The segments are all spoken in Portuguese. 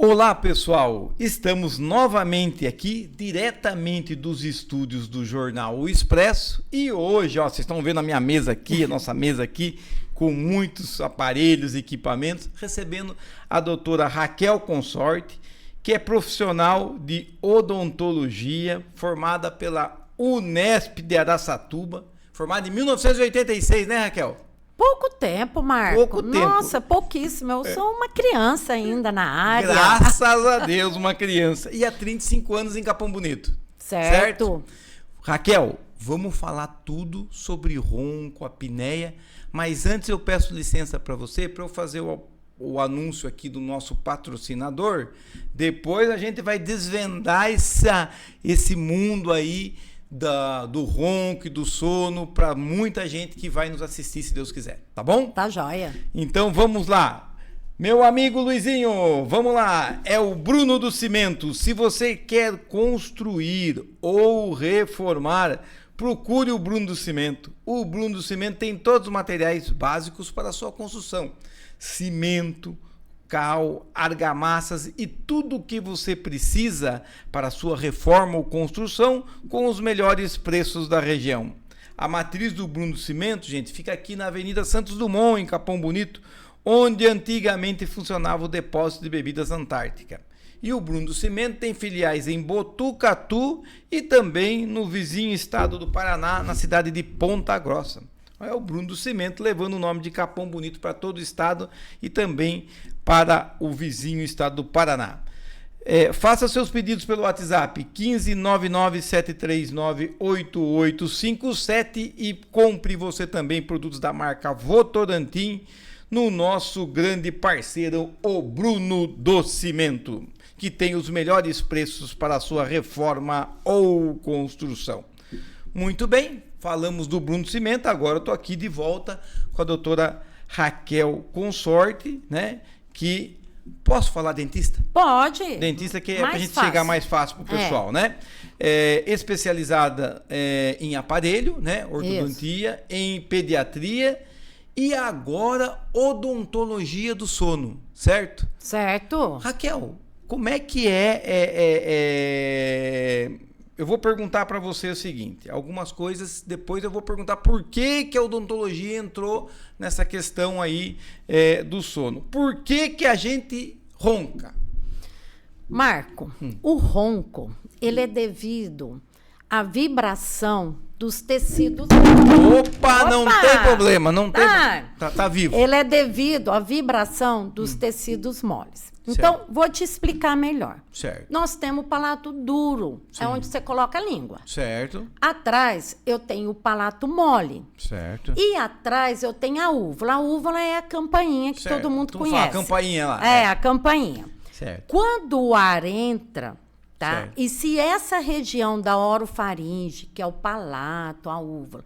Olá pessoal, estamos novamente aqui, diretamente dos estúdios do Jornal O Expresso, e hoje, ó, vocês estão vendo a minha mesa aqui, a nossa mesa aqui, com muitos aparelhos e equipamentos, recebendo a doutora Raquel Consorte, que é profissional de odontologia, formada pela Unesp de Araçatuba, formada em 1986, né, Raquel? Pouco tempo, Marco. Pouco tempo. Nossa, pouquíssimo. Eu sou uma criança ainda na área. Graças a Deus, uma criança. E há 35 anos em Capão Bonito. Certo. Raquel, vamos falar tudo sobre ronco, apneia, mas antes eu peço licença para você, para eu fazer o anúncio aqui do nosso patrocinador. Depois a gente vai desvendar esse mundo aí do ronco e do sono para muita gente que vai nos assistir, se Deus quiser, tá bom? Tá joia. Então vamos lá. Meu amigo Luizinho, vamos lá. É o Bruno do Cimento. Se você quer construir ou reformar, procure o Bruno do Cimento. O Bruno do Cimento tem todos os materiais básicos para a sua construção. Cimento, cal, argamassas e tudo o que você precisa para a sua reforma ou construção com os melhores preços da região. A matriz do Bruno do Cimento, gente, fica aqui na Avenida Santos Dumont, em Capão Bonito, onde antigamente funcionava o depósito de bebidas Antártica. E o Bruno do Cimento tem filiais em Botucatu e também no vizinho estado do Paraná, na cidade de Ponta Grossa. É o Bruno do Cimento levando o nome de Capão Bonito para todo o estado e também para o vizinho estado do Paraná. Faça seus pedidos pelo WhatsApp 15997398857 e compre você também produtos da marca Votorantim no nosso grande parceiro, o Bruno do Cimento, que tem os melhores preços para a sua reforma ou construção. Muito bem, falamos do Bruno do Cimento, agora eu estou aqui de volta com a doutora Raquel Consorte, né? Que, posso falar dentista? Pode. Dentista que é para a gente chegar mais fácil para o pessoal, né? Especializada em aparelho, né? Ortodontia, em pediatria e agora odontologia do sono, certo? Certo. Raquel, como é que Eu vou perguntar para você o seguinte, algumas coisas, depois eu vou perguntar por que a odontologia entrou nessa questão aí do sono. Por que a gente ronca? Marco, o ronco, ele é devido à vibração dos tecidos. Opa, não tem problema, não tem. Tá vivo. Ele é devido à vibração dos tecidos moles. Então, vou te explicar melhor. Certo. Nós temos o palato duro, Sim. é onde você coloca a língua. Certo. Atrás, eu tenho o palato mole. Certo. E atrás, eu tenho a úvula. A úvula é a campainha que todo mundo conhece. Fala, a campainha lá. É, a campainha. Certo. Quando o ar entra, tá? Certo. E se essa região da orofaringe, que é o palato, a úvula,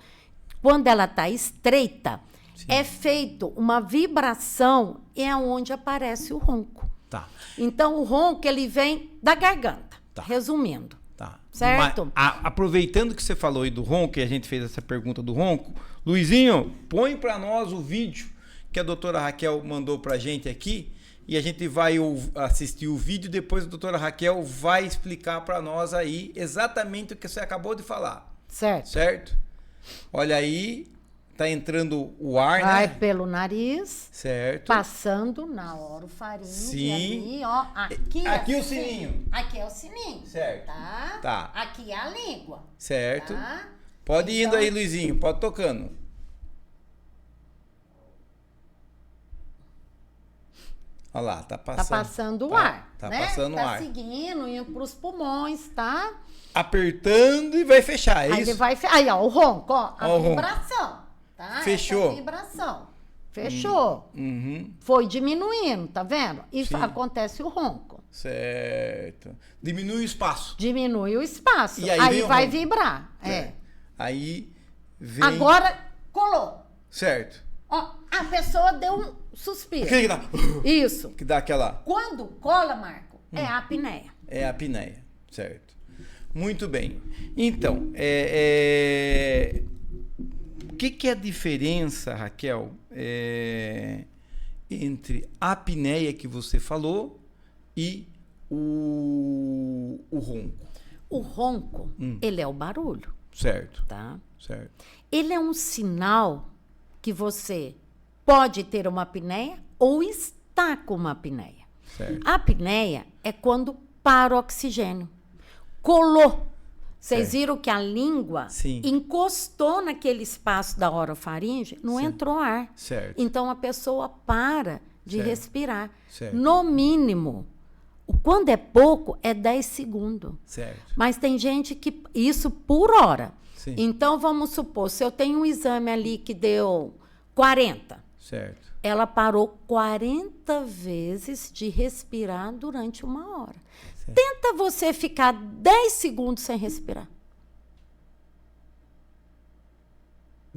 quando ela está estreita, Sim. é feito uma vibração e é onde aparece o ronco. Tá. Então, o ronco, ele vem da garganta, Tá. resumindo. Tá. Certo? Aproveitando que você falou aí do ronco, e a gente fez essa pergunta do ronco, Luizinho, põe para nós o vídeo que a doutora Raquel mandou pra gente aqui, e a gente vai assistir o vídeo, depois a doutora Raquel vai explicar para nós aí exatamente o que você acabou de falar. Certo. Certo? Olha aí, tá entrando o ar, Vai né? pelo nariz, Certo. passando na orofaringe. Sim. Ali, ó. Aqui Aqui é o sininho. Aqui é o sininho. Certo. Tá? Tá. Aqui é a língua. Certo. Tá? Pode ir indo Então- aí, Luizinho, pode tocando. Olha lá, tá passando. Tá passando o tá, ar. Tá né? passando o tá ar. seguindo, indo pros pulmões, tá? Apertando e vai fechar, é Aí isso? ele vai. Aí, ó, o ronco, ó. A Ó o ronco. vibração. Tá? Fechou. Essa vibração. Fechou. Uhum, Foi diminuindo, tá vendo? E Sim. acontece o ronco. certo. Diminui o espaço. Diminui o espaço. E aí Aí, vem o vai ronco. vibrar. Certo. Aí vem... Agora colou. Certo. Ó, a pessoa deu um suspiro. Aquele que dá... Isso. Que dá aquela... Quando cola, Marco, é a apneia. É a apneia, certo. Muito bem. Então, o que é a diferença, Raquel, entre a apneia que você falou e o ronco. O ronco, ele é o barulho, Certo, tá? certo. Ele é um sinal que você pode ter uma apneia ou está com uma apneia. Certo. A apneia é quando para o oxigênio. Colou. Vocês Certo. viram que a língua Sim. encostou naquele espaço da orofaringe, não entrou ar. Certo. Então, a pessoa para de Certo. respirar. Certo. No mínimo, quando é pouco, é 10 segundos. Certo. Mas tem gente que... Isso por hora. Sim. Então, vamos supor, se eu tenho um exame ali que deu 40, Certo. ela parou 40 vezes de respirar durante 1 hora. Certo. Tenta você ficar 10 segundos sem respirar.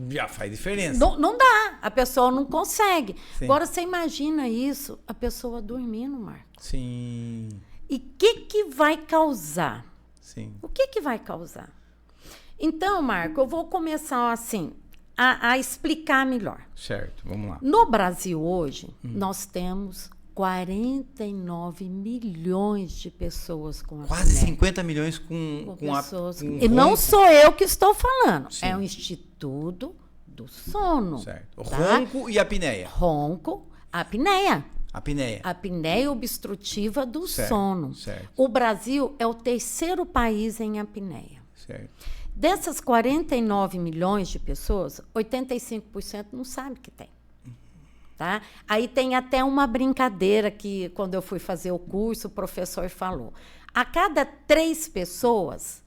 Já faz diferença. Não dá, a pessoa não consegue. Sim. Agora, você imagina isso, a pessoa dormindo, Marco. Sim. E o que vai causar? Sim. O que vai causar? Então, Marco, eu vou começar assim, a explicar melhor. Certo, vamos lá. No Brasil hoje, nós temos 49 milhões de pessoas com Quase apneia. 50 milhões com Pessoas com e não ronco. sou eu que estou falando, Sim. é o Instituto do Sono. Certo. Tá? Ronco e apneia. Ronco, apneia. Apneia. Apneia obstrutiva do Certo, sono. certo. O Brasil é o 3º país em apneia. Certo. Dessas 49 milhões de pessoas, 85% não sabe que tem. Tá? Aí tem até uma brincadeira que, quando eu fui fazer o curso, o professor falou. A cada 3 pessoas,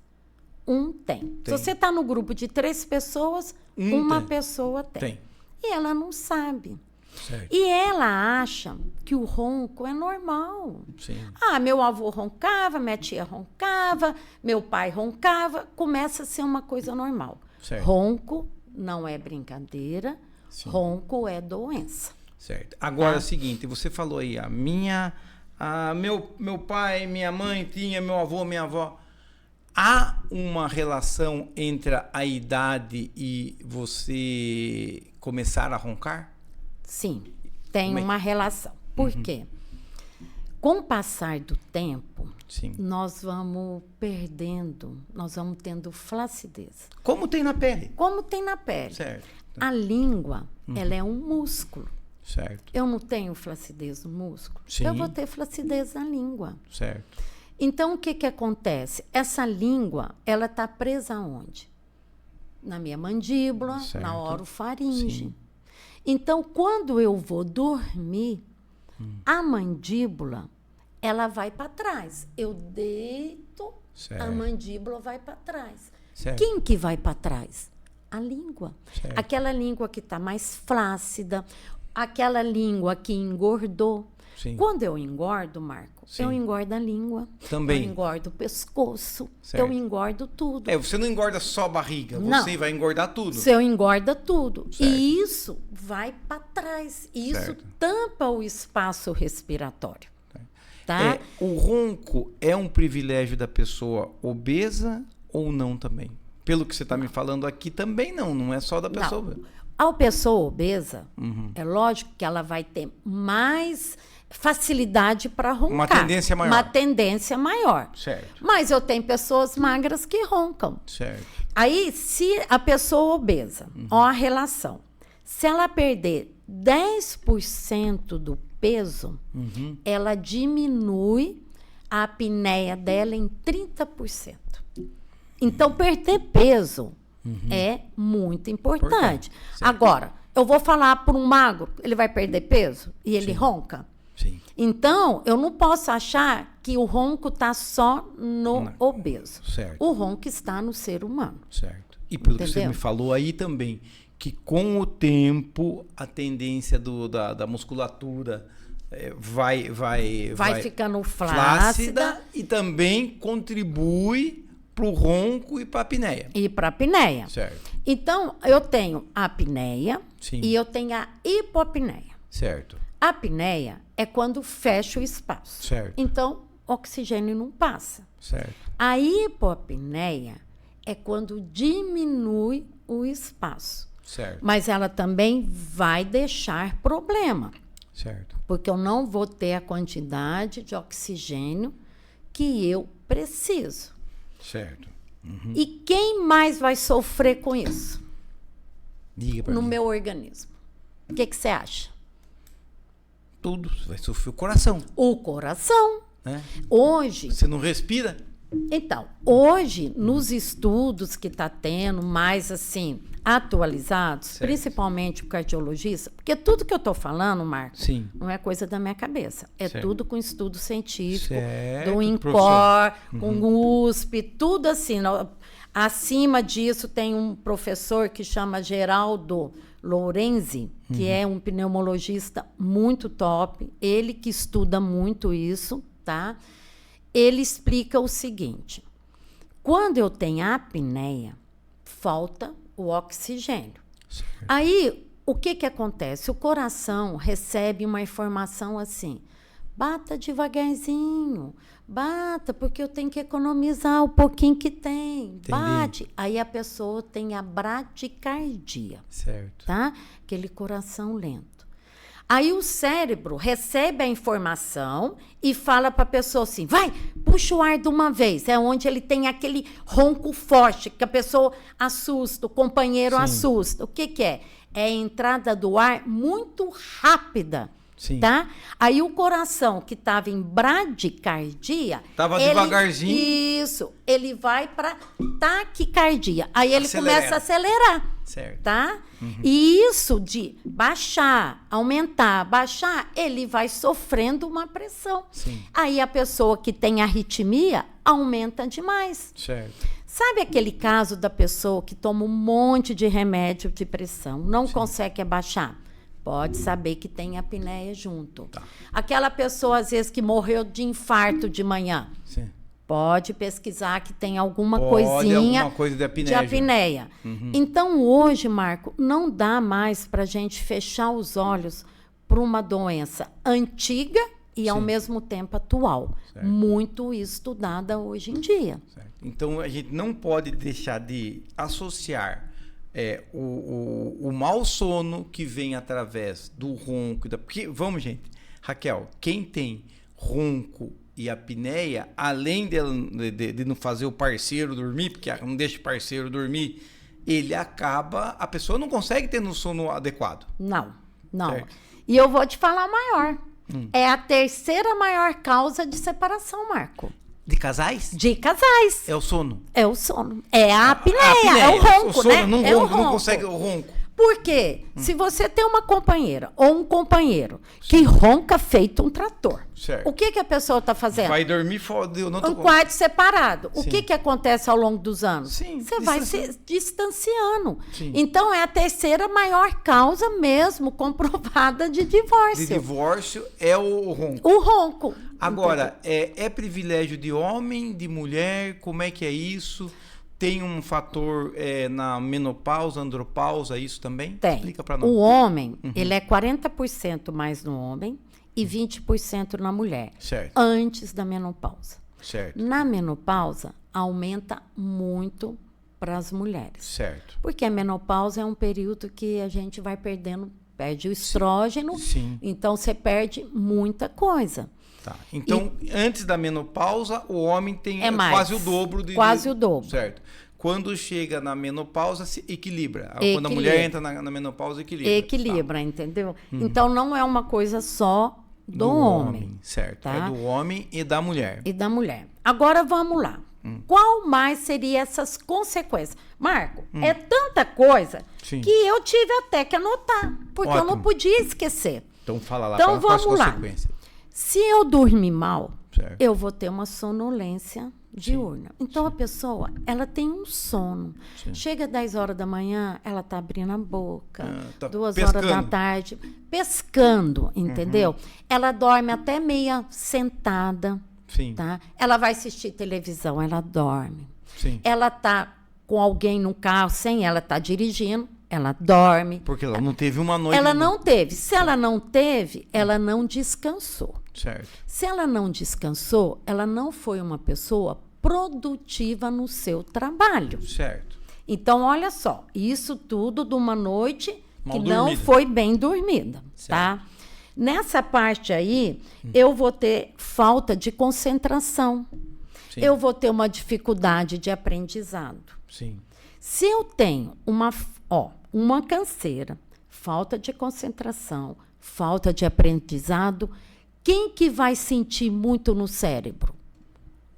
um tem. Se você está no grupo de 3 pessoas, uma tem. pessoa tem. Tem. E ela não sabe. Certo. E ela acha que o ronco é normal. Sim. Ah, meu avô roncava, minha tia roncava, meu pai roncava. Começa a ser uma coisa normal. Certo. Ronco não é brincadeira, Sim. ronco é doença. Certo. Agora é o seguinte, você falou aí, meu pai, minha mãe tinha, meu avô, minha avó. Há uma relação entre a idade e você começar a roncar? Sim, tem Como é que- uma relação. Por quê? Com o passar do tempo, Sim. nós vamos perdendo, nós vamos tendo flacidez. Como tem na pele? Como tem na pele. Certo. A língua, ela é um músculo. Certo. Eu não tenho flacidez no músculo, Sim. eu vou ter flacidez na língua. Certo. Então, o que acontece? Essa língua, ela está presa onde? Na minha mandíbula, Certo. na orofaringe. Sim. Então, quando eu vou dormir, a mandíbula, ela vai para trás. Eu deito, Certo. a mandíbula vai para trás. Certo. Quem que vai para trás? A língua. Certo. Aquela língua que está mais flácida, aquela língua que engordou. Sim. Quando eu engordo, Marco, Sim. eu engordo a língua. Também. Eu engordo o pescoço. Certo. Eu engordo tudo. Você não engorda só a barriga, Não. você vai engordar tudo. Você engorda tudo. Certo. E isso vai para trás. E isso Certo. tampa o espaço respiratório. Tá? O ronco é um privilégio da pessoa obesa ou não também? Pelo que você está me falando aqui, também não é só da pessoa obesa. A pessoa obesa, Uhum. é lógico que ela vai ter mais facilidade para roncar. Uma tendência maior. Uma tendência maior. Certo. Mas eu tenho pessoas magras que roncam. Certo. Aí, se a pessoa obesa, ó a relação, se ela perder 10% do peso, ela diminui a apneia dela em 30%. Então, perder peso é muito importante. Certo. Agora, eu vou falar para um magro, ele vai perder peso e ele ronca? Sim. Então, eu não posso achar que o ronco está só no obeso. Certo. O ronco está no ser humano. Certo. E pelo que você Entendeu? me falou aí também, que com o tempo a tendência da musculatura vai ficando flácida e também contribui para o ronco e para a apneia. e para a apneia. Certo. Então, eu tenho a apneia Sim. e eu tenho a hipopneia. Certo. A apneia é quando fecha o espaço. Certo. Então, oxigênio não passa. Certo. A hipopneia é quando diminui o espaço. Certo. Mas ela também vai deixar problema. Certo. Porque eu não vou ter a quantidade de oxigênio que eu preciso. Certo. E quem mais vai sofrer com isso? Diga pra No mim. meu organismo. O que você acha? Tudo. Você vai sofrer o coração. O coração. Né? Hoje, Você não respira? então, hoje, nos estudos que está tendo, mais assim, atualizados, Certo. principalmente o cardiologista, porque tudo que eu estou falando, Marco, Sim. não é coisa da minha cabeça. É Certo. tudo com estudo científico, Certo, do INCOR, professor. com USP, tudo assim. Acima disso, tem um professor que chama Geraldo Lorenzi, que é um pneumologista muito top, ele que estuda muito isso, tá? Ele explica o seguinte: quando eu tenho apneia, falta o oxigênio. Certo. Aí, o que acontece? O coração recebe uma informação assim: bata devagarzinho, bata, porque eu tenho que economizar o pouquinho que tem. Bate. Aí a pessoa tem a bradicardia, Certo. tá? Aquele coração lento. Aí o cérebro recebe a informação e fala para a pessoa assim: vai, puxa o ar de uma vez. É onde ele tem aquele ronco forte, que a pessoa assusta, o companheiro Sim. assusta. O que é? É a entrada do ar muito rápida. Sim. Tá? Aí o coração que estava em bradicardia... Tava devagarzinho. Isso. Ele vai para taquicardia. Aí ele Acelera. começa a acelerar. Certo. Tá? E isso de baixar, aumentar, baixar, ele vai sofrendo uma pressão. Sim. Aí a pessoa que tem arritmia aumenta demais. Certo. Sabe aquele caso da pessoa que toma um monte de remédio de pressão, não consegue abaixar? Pode saber que tem apneia junto. Tá. Aquela pessoa, às vezes, que morreu de infarto de manhã, Sim. pode pesquisar que tem alguma Pode, coisinha alguma coisa de apneia. de apneia. Então, hoje, Marco, não dá mais para a gente fechar os olhos para uma doença antiga e, ao Sim. mesmo tempo, atual. Certo. Muito estudada hoje em dia. Certo. Então, a gente não pode deixar de associar o mau sono que vem através do ronco. Porque, vamos, gente, Raquel, quem tem ronco e apneia, além de não fazer o parceiro dormir, porque não deixa o parceiro dormir, a pessoa não consegue ter um sono adequado. Não. Certo. E eu vou te falar maior. É a terceira maior causa de separação, Marco. De casais? De casais. É o sono. É o sono. É a apneia. apneia. É o ronco, O sono né? não, é o ronco, não ronco. consegue o ronco. Por quê? Se você tem uma companheira ou um companheiro que ronca feito um trator, Certo. o que a pessoa está fazendo? Vai dormir fora. Um quarto separado. O Sim. que acontece ao longo dos anos? Sim, Você vai se distanciando. Sim. Então, é a terceira maior causa mesmo comprovada de divórcio. De divórcio é o ronco. O ronco. Agora, é privilégio de homem, de mulher? Como é que é isso? Tem um fator na menopausa, andropausa, isso também? Tem. Explica pra nós. O homem, ele é 40% mais no homem e 20% na mulher. Certo. Antes da menopausa. Certo. Na menopausa, aumenta muito para as mulheres. Certo. Porque a menopausa é um período que a gente vai perde o estrógeno, Sim. então você perde muita coisa. Tá. Então, antes da menopausa, o homem tem É mais. quase o dobro. Quase o dobro. Certo. Quando chega na menopausa, se equilibra. Quando a Equilibra. mulher entra na menopausa, equilibra. Equilibra, entendeu? Então, não é uma coisa só do homem. Certo. tá? É do homem e da mulher. E da mulher. Agora, vamos lá. Qual mais seria essas consequências? Marco, é tanta coisa Sim. que eu tive até que anotar, porque eu não Ótimo. podia esquecer. Então, fala lá. Então, quais vamos lá. consequências. Se eu dormir mal, Certo. eu vou ter uma sonolência diurna. Então, a pessoa, ela tem um sono. Sim. Chega às 10 horas da manhã, ela tá abrindo a boca. Tá 2 horas da pescando. tarde, pescando, entendeu? Ela dorme até meia sentada, Sim. tá? Ela vai assistir televisão, ela dorme. Sim. Ela tá com alguém no carro, sem ela tá dirigindo, ela dorme. Porque ela não teve uma noite. Ela não teve. Se ela não teve, ela não descansou. Certo. Se ela não descansou, ela não foi uma pessoa produtiva no seu trabalho. Certo. Então, olha só, isso tudo de uma noite Mal que não dormida. foi bem dormida, tá? Nessa parte aí, eu vou ter falta de concentração. Sim. Eu vou ter uma dificuldade de aprendizado. Sim. Se eu tenho uma canseira, falta de concentração, falta de aprendizado, quem que vai sentir muito no cérebro?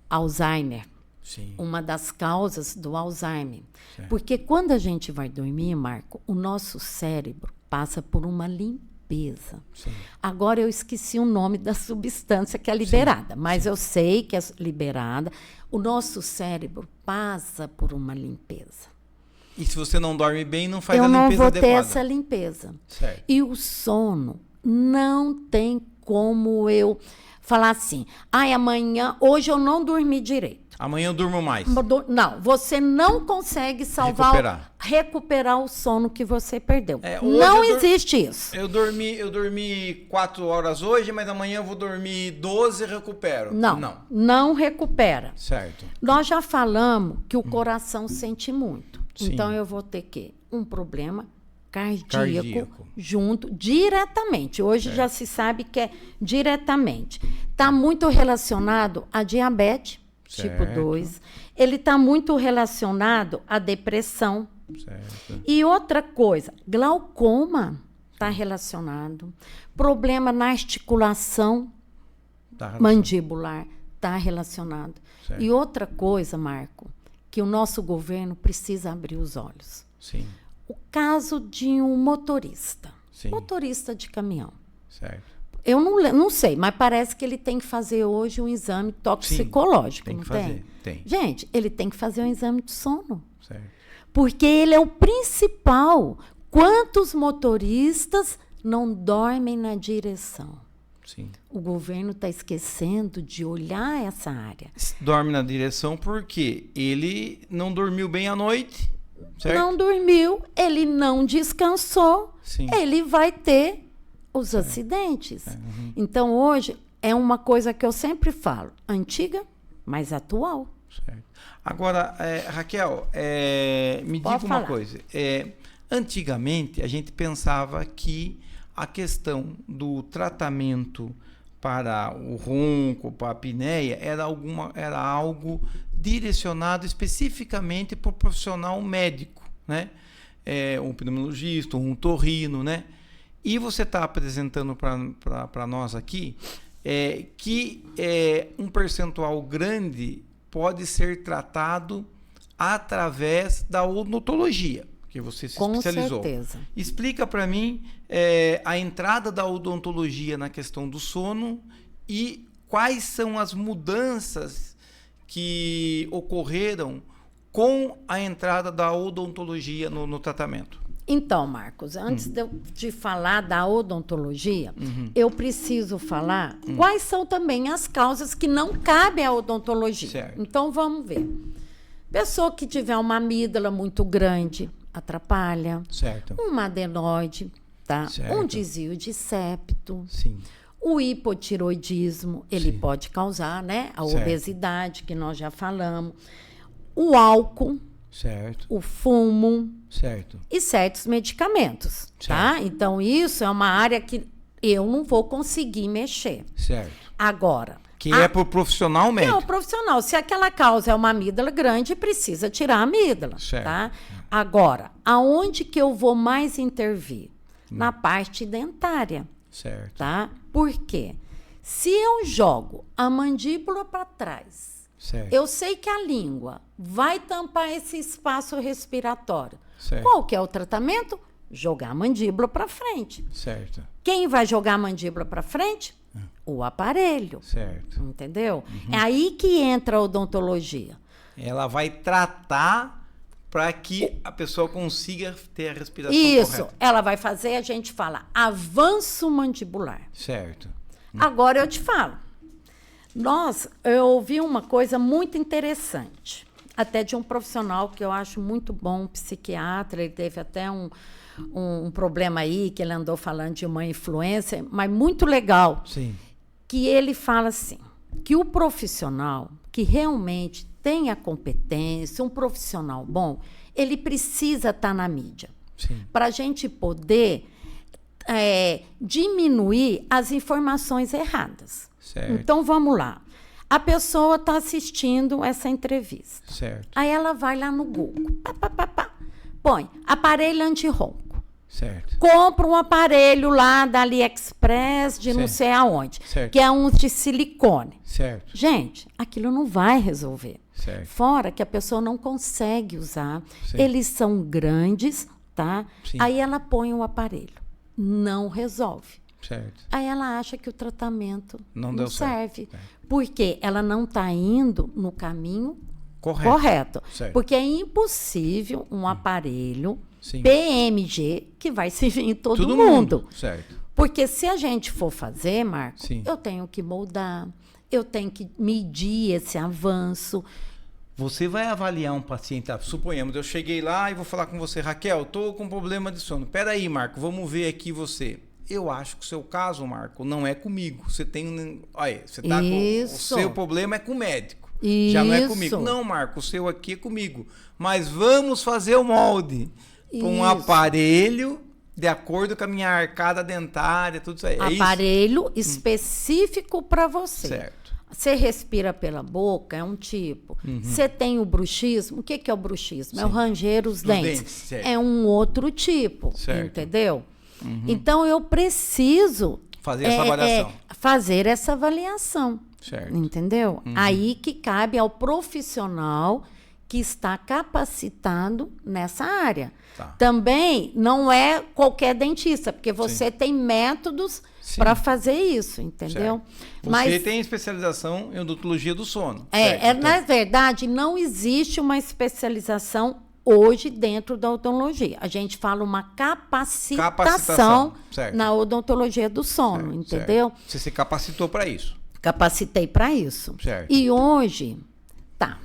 Alzheimer. Sim. Uma das causas do Alzheimer. Certo. Porque quando a gente vai dormir, Marco, o nosso cérebro passa por uma limpeza. Sim. Agora eu esqueci o nome da substância que é liberada, mas eu sei que é liberada. O nosso cérebro passa por uma limpeza. E se você não dorme bem, não faz Eu a não limpeza vou ter adequada. essa limpeza. Certo. E o sono não tem como eu falar assim, hoje eu não dormi direito. Amanhã eu durmo mais. Não, você não consegue recuperar o sono que você perdeu. Não existe isso. Eu dormi 4 horas hoje, mas amanhã eu vou dormir 12 e recupero. Não recupera. Certo. Nós já falamos que o coração sente muito. Sim. Então eu vou ter um problema cardíaco junto, diretamente. Hoje já se sabe que é diretamente. Está muito relacionado à diabetes. Tipo 2. Ele está muito relacionado à depressão. Certo. E outra coisa, glaucoma está relacionado. Problema na articulação mandibular está relacionado. Certo. E outra coisa, Marco, que o nosso governo precisa abrir os olhos. Sim. O caso de um motorista. Sim. Motorista de caminhão. Certo. Eu não sei, mas parece que ele tem que fazer hoje um exame toxicológico. Sim, tem que fazer. Tem. Gente, ele tem que fazer um exame de sono. Certo. Porque ele é o principal. Quantos motoristas não dormem na direção? Sim. O governo está esquecendo de olhar essa área. Dorme na direção porque ele não dormiu bem à noite, certo? Não dormiu, ele não descansou, Sim. ele vai ter os acidentes. Então, hoje, é uma coisa que eu sempre falo, antiga, mas atual. Certo. Agora, Raquel, me diga uma coisa. Antigamente, a gente pensava que a questão do tratamento para o ronco, para a apneia, era algo direcionado especificamente para o profissional médico, né? Um pneumologista, um otorrino, né? E você está apresentando para nós aqui que um percentual grande pode ser tratado através da odontologia, que você se especializou. Com certeza. Explica para mim a entrada da odontologia na questão do sono e quais são as mudanças que ocorreram com a entrada da odontologia no tratamento. Então, Marcos, antes de falar da odontologia, eu preciso falar quais são também as causas que não cabem à odontologia. Certo. Então, vamos ver. Pessoa que tiver uma amígdala muito grande, atrapalha. Certo. Um adenoide, tá? Certo. Um desvio de septo. Sim. O hipotiroidismo, ele pode causar, né? A Certo. obesidade, que nós já falamos. O álcool. Certo. O fumo. Certo. E certos medicamentos, tá? Então, isso é uma área que eu não vou conseguir mexer. Certo. Agora... Que é para o profissional médico. É o profissional. Se aquela causa é uma amígdala grande, precisa tirar a amígdala, Certo. tá? Agora, aonde que eu vou mais intervir? Na parte dentária, Certo. tá? Por quê? Se eu jogo a mandíbula para trás, Certo. eu sei que a língua vai tampar esse espaço respiratório. Certo. Qual que é o tratamento? Jogar a mandíbula para frente. Certo. Quem vai jogar a mandíbula para frente? O aparelho. Certo. Entendeu? É aí que entra a odontologia. Ela vai tratar para que a pessoa consiga ter a respiração Isso. correta. Ela vai fazer, a gente fala, avanço mandibular. Certo. Agora eu te falo. Eu ouvi uma coisa muito interessante, até de um profissional que eu acho muito bom, um psiquiatra. Ele teve até um problema aí, que ele andou falando de uma influência, mas muito legal. Sim. Que ele fala assim, que o profissional que realmente tem a competência, um profissional bom, ele precisa estar na mídia. Sim. Para a gente poder diminuir as informações erradas. Certo. Então, vamos lá. A pessoa está assistindo essa entrevista. Certo. Aí ela vai lá no Google. Põe aparelho anti-ronco. Certo. Compra um aparelho lá da AliExpress, de não sei aonde. Certo. Que é um de silicone. Certo. Gente, aquilo não vai resolver. Certo. Fora que a pessoa não consegue usar. Sim. Eles são grandes, tá? Sim. Aí ela põe o aparelho. Não resolve. Certo. Aí ela acha que o tratamento Não não deu serve. certo. Porque ela não está indo no caminho Correto. correto. Certo. Porque é impossível um aparelho Sim. PMG que vai servir em todo mundo. Certo. Porque se a gente for fazer, Marco, Sim. eu tenho que moldar, eu tenho que medir esse avanço. Você vai avaliar um paciente, suponhamos, eu cheguei lá e vou falar com você, Raquel, tô com problema de sono. Peraí, Marco, vamos ver aqui você. Eu acho que o seu caso, Marco, não é comigo. Você tem olha, você tá com o seu problema é com o médico. Isso. Já não é comigo. Não, Marco, o seu aqui é comigo. Mas vamos fazer o molde com um aparelho de acordo com a minha arcada dentária, tudo isso aí. Aparelho específico para você. Certo. Você respira pela boca, é um tipo. Você tem o bruxismo. O que é o bruxismo? Sim. É o ranger os dentes. Certo. É um outro tipo, certo. entendeu? Então, eu preciso fazer essa avaliação. Fazer essa avaliação. Certo. Entendeu? Aí que cabe ao profissional que está capacitado nessa área. Tá. Também não é qualquer dentista, porque você tem métodos para fazer isso, entendeu? Certo. Você tem especialização em odontologia do sono. Na verdade, não existe uma especialização hoje dentro da odontologia. A gente fala uma capacitação. Na odontologia do sono, entendeu? Certo. Você se capacitou para isso. Capacitei para isso. Certo. E hoje,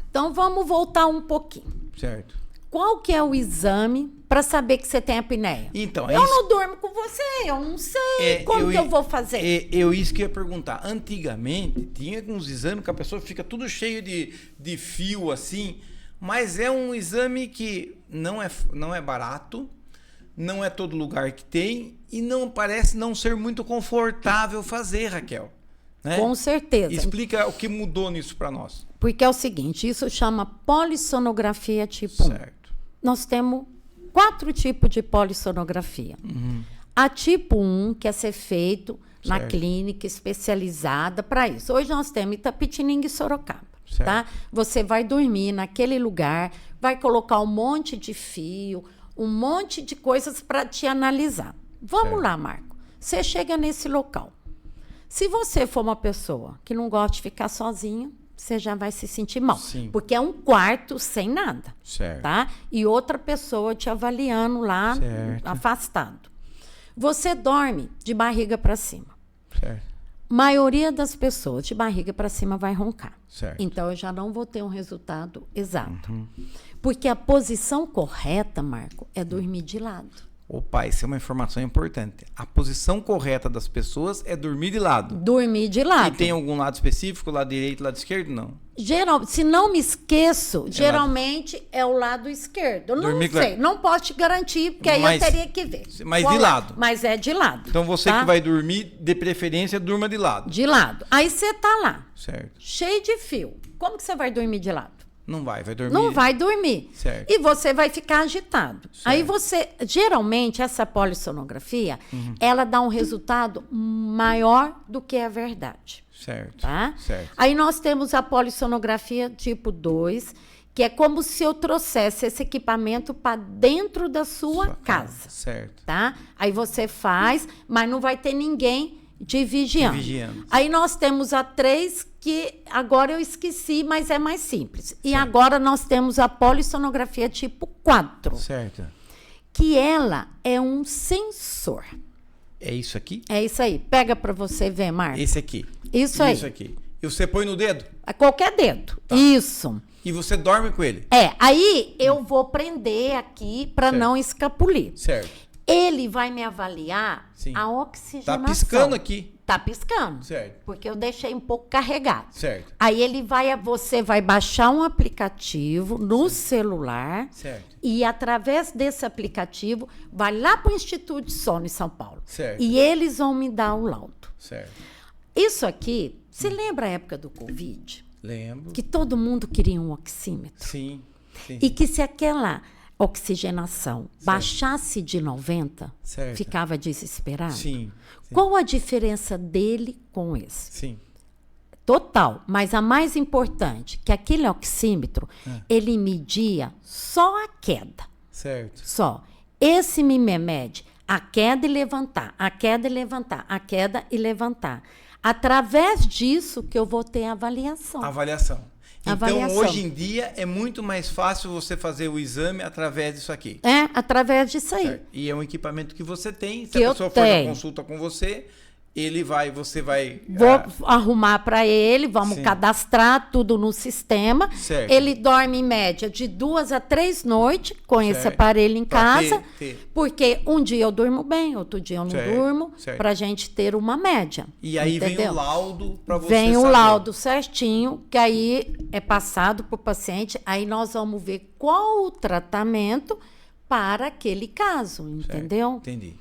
então vamos voltar um pouquinho. Certo. Qual que é o exame para saber que você tem apneia? Então, eu não durmo com você, eu não sei como que eu vou fazer. Isso que eu ia perguntar. Antigamente, tinha alguns exames que a pessoa fica tudo cheio de fio assim, mas é um exame que não é barato, não é todo lugar que tem e não parece não ser muito confortável fazer, Raquel. Né? Com certeza. Explica o que mudou nisso para nós. Porque é o seguinte, isso chama polissonografia tipo 1. Certo. Nós temos 4 tipos de polissonografia. A tipo 1, que é ser feito na clínica especializada para isso. Hoje nós temos Itapetininga e Sorocaba. Tá? Você vai dormir naquele lugar, vai colocar um monte de fio, um monte de coisas para te analisar. Vamos lá, Marco. Você chega nesse local. Se você for uma pessoa que não gosta de ficar sozinho, você já vai se sentir mal. Sim. Porque é um quarto sem nada. Certo. Tá? E outra pessoa te avaliando lá, afastado. Você dorme de barriga para cima. Certo. Maioria das pessoas de barriga para cima vai roncar. Certo. Então, eu já não vou ter um resultado exato. Porque a posição correta, Marco, é dormir de lado. Opa, isso é uma informação importante. A posição correta das pessoas é dormir de lado. Dormir de lado. E tem algum lado específico, lado direito, lado esquerdo? Não. Se não me esqueço, geralmente é o lado esquerdo. Eu não sei, não posso te garantir, porque aí eu teria que ver. Mas de lado. Mas é de lado. Então você que vai dormir, de preferência, durma de lado. De lado. Aí você tá lá, certo, cheio de fio. Como que você vai dormir de lado? Não vai dormir. Não vai dormir. Certo. E você vai ficar agitado. Certo. Aí geralmente, essa polissonografia, ela dá um resultado maior do que a verdade. Certo. Tá? Certo. Aí nós temos a polissonografia tipo 2, que é como se eu trouxesse esse equipamento para dentro da sua casa. Certo. Tá? Aí você faz, mas não vai ter ninguém te vigiando. Aí nós temos a 3, que agora eu esqueci, mas é mais simples. E agora nós temos a polissonografia tipo 4. Certo. Que ela é um sensor. É isso aqui? É isso aí. Pega para você ver, Marcos. Esse aqui. Isso aí. Isso aqui. E você põe no dedo? É qualquer dedo. Tá. Isso. E você dorme com ele? Aí eu vou prender aqui para não escapulir. Certo. Ele vai me avaliar a oxigenação. Tá piscando aqui. tá piscando. Certo. Porque eu deixei um pouco carregado. Certo. Aí você vai baixar um aplicativo no celular. Certo. E através desse aplicativo, vai lá para o Instituto de Sono em São Paulo. Certo. E eles vão me dar o laudo. Certo. Isso aqui, você lembra a época do Covid? Lembro. Que todo mundo queria um oxímetro. Sim. Sim. E que se aquela oxigenação baixasse de 90, Certo. ficava desesperado. Sim. Qual a diferença dele com esse? Sim. Total, mas a mais importante, que aquele oxímetro, ele media só a queda. Certo. Só. Esse me mede a queda e levantar, a queda e levantar, a queda e levantar. Através disso que eu vou ter a avaliação. Avaliação. Então, Avaliação. hoje em dia, é muito mais fácil você fazer o exame através disso aqui. É, através disso aí. Certo? E é um equipamento que você tem. Se Que a eu pessoa for na tenho. consulta com você, você vai... Vou arrumar para ele, vamos Sim. cadastrar tudo no sistema. Certo. Ele dorme em média de 2 a 3 noites com esse Certo. aparelho em Pra casa, ter. porque um dia eu durmo bem, outro dia eu não Certo, durmo, certo. para a gente ter uma média. E aí vem entendeu? o laudo para você Vem o saber. laudo certinho, que aí é passado para o paciente, aí nós vamos ver qual o tratamento para aquele caso, entendeu? Entendi.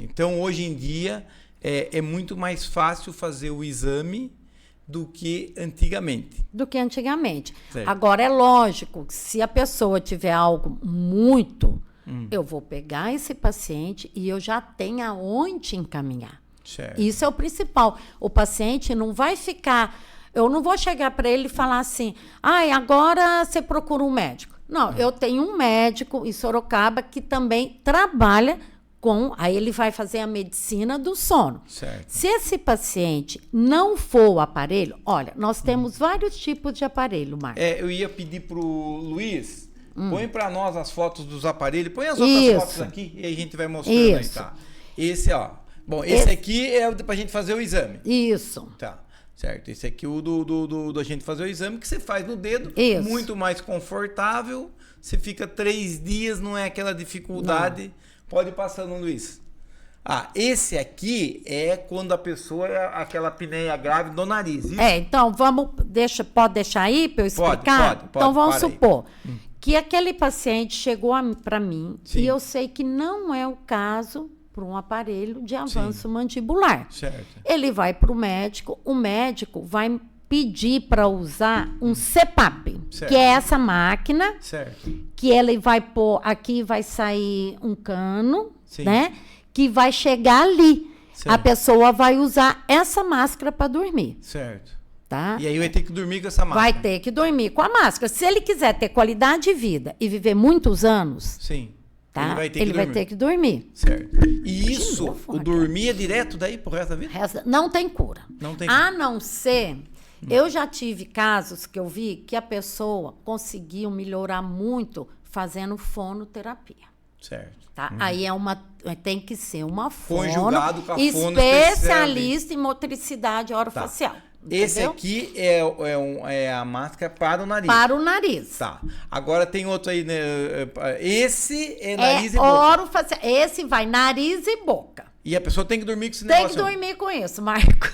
Então, hoje em dia, é muito mais fácil fazer o exame do que antigamente. Do que antigamente. Certo. Agora, é lógico que se a pessoa tiver algo muito, eu vou pegar esse paciente e eu já tenho aonde encaminhar. Certo. Isso é o principal. O paciente não vai ficar... Eu não vou chegar para ele e falar assim, agora você procura um médico. Não, eu tenho um médico em Sorocaba que também trabalha com... Aí ele vai fazer a medicina do sono. Certo. Se esse paciente não for o aparelho... Olha, nós temos vários tipos de aparelho, Marcos. Eu ia pedir pro Luiz, põe para nós as fotos dos aparelhos, põe as outras Isso. fotos aqui e a gente vai mostrando aí, Isso. tá? Esse, ó. Bom, esse aqui é pra gente fazer o exame. Isso. Tá, certo. Esse aqui é o do a gente fazer o exame, que você faz no dedo. Isso. Muito mais confortável. Você fica 3 dias, não é aquela dificuldade. Não. Pode ir passando, Luiz. Esse aqui é quando a pessoa é aquela apneia grave do nariz. Isso? Então pode deixar aí para eu explicar? Pode, então vamos para aí. supor que aquele paciente chegou para mim Sim. e eu sei que não é o caso para um aparelho de avanço mandibular. Certo. Ele vai para o médico vai pedir para usar um CPAP, Certo. que é essa máquina, Certo. que ele vai pôr, aqui vai sair um cano, Sim. né? Que vai chegar ali. Certo. A pessoa vai usar essa máscara para dormir, Certo. tá? E aí vai ter que dormir com essa máscara. Vai ter que dormir com a máscara. Se ele quiser ter qualidade de vida e viver muitos anos, Sim. tá? Ele vai ter que dormir. dormir. Certo. E isso, novo, o Raquel. dormir é direto daí pro resto da vida? Não tem cura. Não tem A não ser... Eu já tive casos que eu vi que a pessoa conseguiu melhorar muito fazendo fonoterapia. Certo. Tá? Aí tem que ser uma fono Conjugado com a fono especialista em motricidade orofacial. Esse entendeu? aqui é a máscara para o nariz. Para o nariz. Tá. Agora tem outro aí, né? Esse é nariz e boca. Orofacial. Esse vai nariz e boca. E a pessoa tem que dormir com esse Tem que negócio. dormir com isso, Marco.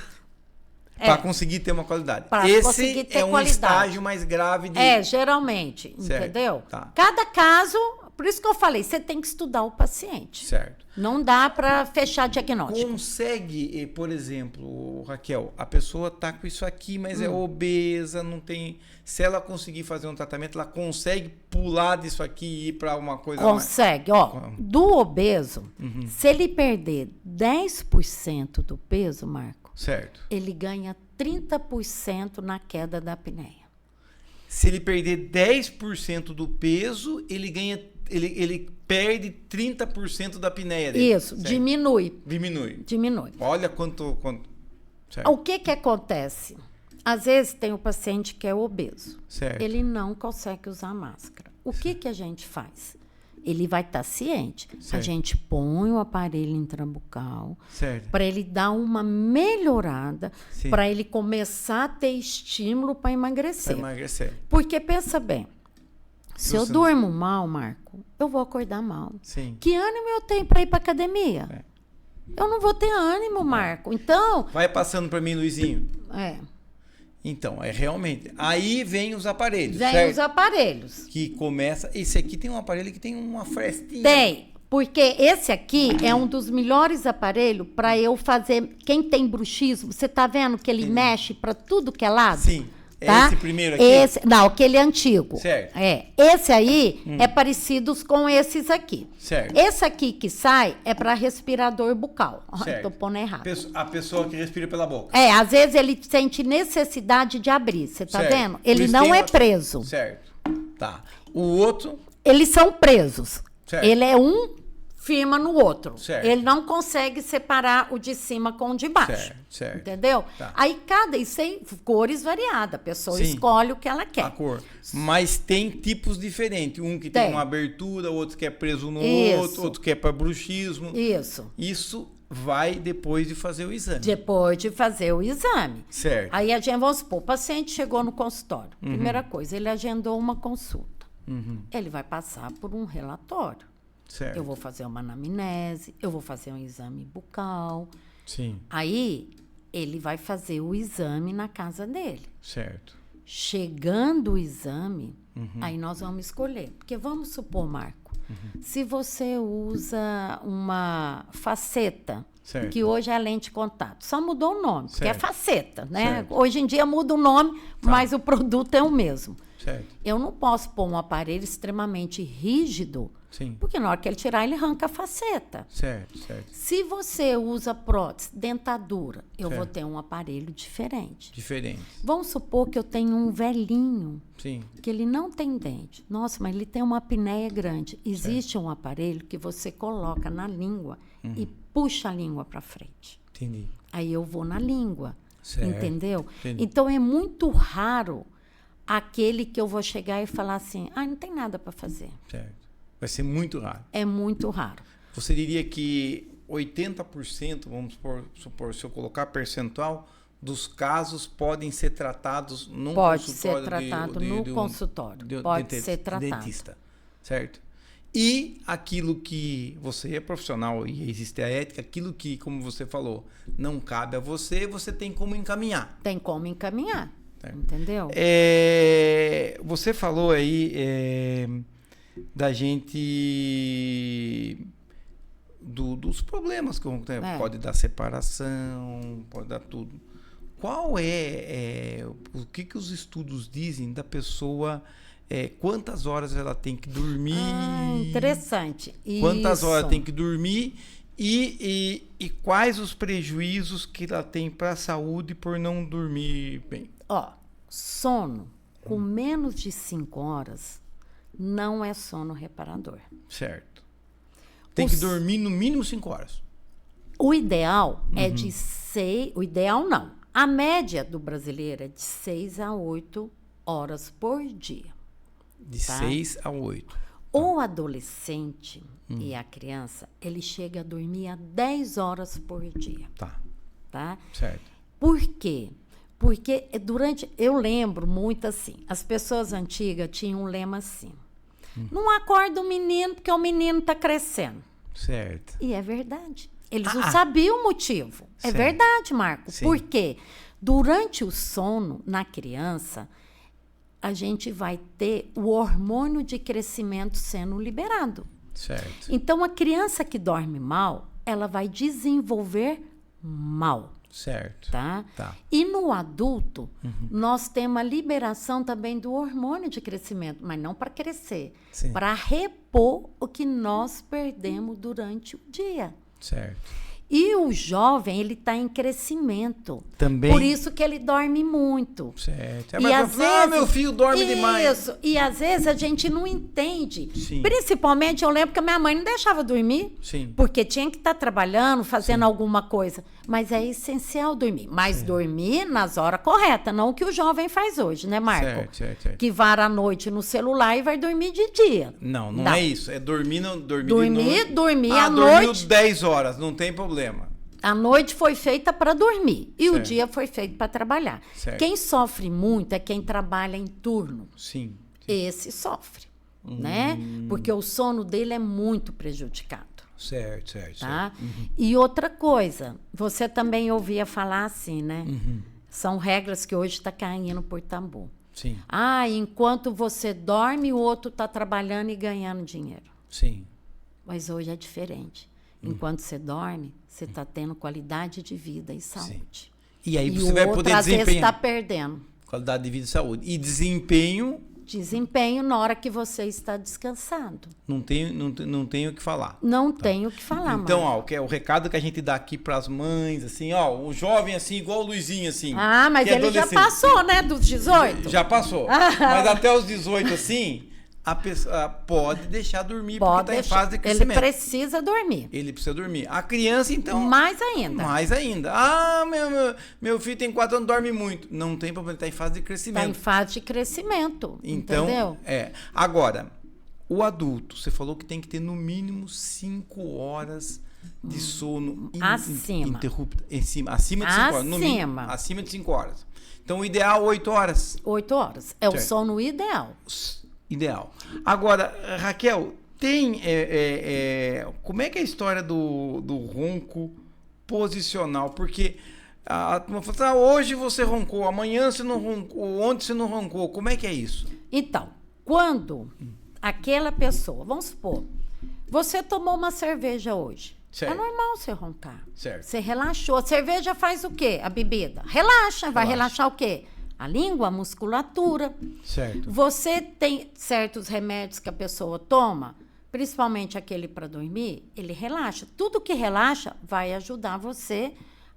Para conseguir ter uma qualidade. Pra Esse conseguir ter é um qualidade. estágio mais grave de... Geralmente, Certo. entendeu? Tá. Cada caso, por isso que eu falei, você tem que estudar o paciente. Certo. Não dá para fechar diagnóstico. Consegue, por exemplo, Raquel, a pessoa tá com isso aqui, mas é obesa, não tem... Se ela conseguir fazer um tratamento, ela consegue pular disso aqui e ir para uma coisa Consegue, do obeso, se ele perder 10% do peso, Marco, Certo. ele ganha 30% na queda da apneia. Se ele perder 10% do peso, ele ganha... Ele perde 30% da apneia dele. Isso, Certo. diminui. Diminui. Olha quanto... Certo. O que acontece? Às vezes tem o paciente que é obeso. Certo. Ele não consegue usar máscara. O que a gente faz? Ele vai estar ciente. Certo. A gente põe o aparelho intrabucal Certo. para ele dar uma melhorada, Sim. para ele começar a ter estímulo para emagrecer. Para emagrecer. Porque pensa bem, se eu durmo mal, Marco, eu vou acordar mal. Sim. Que ânimo eu tenho para ir para academia? Eu não vou ter ânimo, Marco. Então... Vai passando para mim, Luizinho. Então, realmente. Aí vem os aparelhos, Vem certo? os aparelhos. Que começa... Esse aqui tem um aparelho que tem uma frestinha. Tem. Porque esse aqui é um dos melhores aparelhos para eu fazer... Quem tem bruxismo, você tá vendo que ele mexe para tudo que é lado? Sim. Tá? Esse primeiro aqui? Não, aquele antigo. Certo. Esse aí é parecido com esses aqui. Certo. Esse aqui que sai é para respirador bucal. Certo. Tô pondo errado. A pessoa que respira pela boca. Às vezes ele sente necessidade de abrir, você tá Certo. vendo? Ele Isso não tem é preso. Certo. Tá. O outro... Eles são presos. Certo. Ele é um firma no outro. Certo. Ele não consegue separar o de cima com o de baixo. Certo. Entendeu? Tá. Aí isso tem cores variadas. A pessoa Sim. escolhe o que ela quer. A cor. Mas tem tipos diferentes. Um que tem uma abertura, outro que é preso no outro que é para bruxismo. Isso. Isso vai depois de fazer o exame. Depois de fazer o exame. Certo. Aí a gente, vamos supor, o paciente chegou no consultório. Primeira coisa, ele agendou uma consulta. Ele vai passar por um relatório. Certo. Eu vou fazer uma anamnese, eu vou fazer um exame bucal. Sim. Aí, ele vai fazer o exame na casa dele. Certo. Chegando o exame, aí nós vamos escolher. Porque vamos supor, Marco, se você usa uma faceta, certo. que hoje é lente de contato, só mudou o nome, porque é certo. faceta, né? Certo. Hoje em dia muda o nome, mas o produto é o mesmo. Certo. Eu não posso pôr um aparelho extremamente rígido, Sim. porque na hora que ele tirar, ele arranca a faceta. Certo. Se você usa prótese, dentadura, eu Certo. vou ter um aparelho diferente. Diferente. Vamos supor que eu tenho um velhinho, Sim. que ele não tem dente. Nossa, mas ele tem uma apneia grande. Existe um aparelho que você coloca na língua e puxa a língua para frente. Entendi. Aí eu vou na língua, Certo. entendeu? Entendi. Então é muito raro aquele que eu vou chegar e falar assim, não tem nada para fazer. Certo. Vai ser muito raro. É muito raro. Você diria que 80%, vamos supor, se eu colocar percentual, dos casos podem ser tratados no Pode consultório ser tratado no consultório. Pode ser tratado. Dentista, certo? E aquilo que você é profissional e existe a ética, aquilo que, como você falou, não cabe a você, você tem como encaminhar. Tem como encaminhar, Certo. entendeu? Você falou aí da gente... dos problemas que pode dar separação, pode dar tudo. Qual o que os estudos dizem da pessoa, quantas horas ela tem que dormir? Interessante. Quantas Isso. horas tem que dormir e quais os prejuízos que ela tem para a saúde por não dormir bem? Sono com menos de 5 horas não é sono reparador. Certo. Tem que dormir no mínimo 5 horas. O ideal é de 6... O ideal não. A média do brasileiro é de 6 a 8 horas por dia. De 6 a 8. O adolescente e a criança, ele chega a dormir a 10 horas por dia. Tá? Certo. Por quê? Porque eu lembro muito assim, as pessoas antigas tinham um lema assim, não acorda o menino porque o menino está crescendo. Certo. E é verdade. Eles não sabiam o motivo. É Certo. verdade, Marco. Sim. Por quê? Durante o sono, na criança, a gente vai ter o hormônio de crescimento sendo liberado. Certo. Então, a criança que dorme mal, ela vai desenvolver mal. Certo. Tá? Tá. E no adulto, nós temos a liberação também do hormônio de crescimento, mas não para crescer, Sim. para repor o que nós perdemos durante o dia. Certo. E o jovem, ele está em crescimento. Também. Por isso que ele dorme muito. Certo. E às vezes, meu filho dorme demais. Isso. E às vezes a gente não entende. Sim. Principalmente, eu lembro que a minha mãe não deixava dormir. Sim. Porque tinha que estar trabalhando, fazendo alguma coisa. Mas é essencial dormir. Mas dormir nas horas corretas, não o que o jovem faz hoje, né, Marco? Certo. Que vara à noite no celular e vai dormir de dia. Não é isso. É dormir de noite. Dormir à dormiu noite. 10 horas, não tem problema. A noite foi feita para dormir e o Certo. dia foi feito para trabalhar. Certo. Quem sofre muito é quem trabalha em turno. Sim. Esse sofre, né? Porque o sono dele é muito prejudicado. Certo, certo. Tá? Certo. Uhum. E outra coisa, você também ouvia falar assim, né? Uhum. São regras que hoje está caindo por tabu. Sim, Enquanto você dorme, o outro está trabalhando e ganhando dinheiro. sim. Mas hoje é diferente. Enquanto você dorme, você está tendo qualidade de vida e saúde. E aí E você o vai outro, poder às vezes, está desempenhar perdendo qualidade de vida e saúde. E desempenho, desempenho na hora que você está descansando. não tenho o que falar. Não tenho o que falar, Então, Marco. o recado que a gente dá aqui para as mães, assim, o jovem assim, igual o Luizinho, assim. Mas que é ele já adolescente. passou, né, dos 18? Já passou. Mas até os 18, assim, a pessoa pode deixar dormir, Pode porque está em deixar. fase de Ele crescimento. precisa dormir. Ele precisa dormir. A criança, então... Mais ainda. Mais ainda. Meu filho tem 4 anos, dorme muito. Não tem problema, está em fase de Está crescimento. em fase de crescimento. Então, entendeu? Agora, o adulto, você falou que tem que ter no mínimo 5 horas de sono Acima. interrupto. Acima de 5 horas. No mínimo, acima de 5 horas. Então, o ideal 8 horas. 8 horas. É Certo. o sono ideal. Ideal. Agora, Raquel, tem... como é que é a história do ronco posicional? Porque a turma fala assim, hoje você roncou, amanhã você não roncou, ontem você não roncou. Como é que é isso? Então, quando aquela pessoa, vamos supor, você tomou uma cerveja hoje. Certo. É normal você roncar. Certo. Você relaxou. A cerveja faz o quê? A bebida? Relaxa. Vai relaxar o quê? A língua, a musculatura. Certo. Você tem certos remédios que a pessoa toma, principalmente aquele para dormir, ele relaxa. Tudo que relaxa vai ajudar você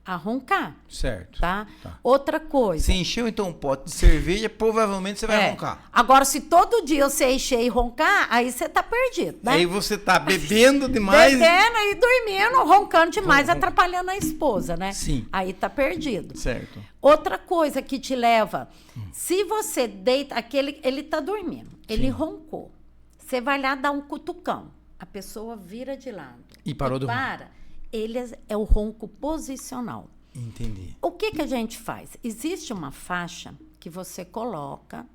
a roncar. Certo. Tá? Outra coisa. Se encheu então um pote de cerveja, provavelmente você vai roncar. Agora, se todo dia você encher e roncar, aí você tá perdido, né? Aí você tá bebendo demais. Bebendo e dormindo, roncando demais, atrapalhando a esposa, né? Sim. Aí tá perdido. Certo. Outra coisa que te leva, se você deita, ele tá dormindo, ele roncou. Você vai lá dar um cutucão, a pessoa vira de lado. E parou de roncar. Ele é o ronco posicional. Entendi. O que a gente faz? Existe uma faixa que você coloca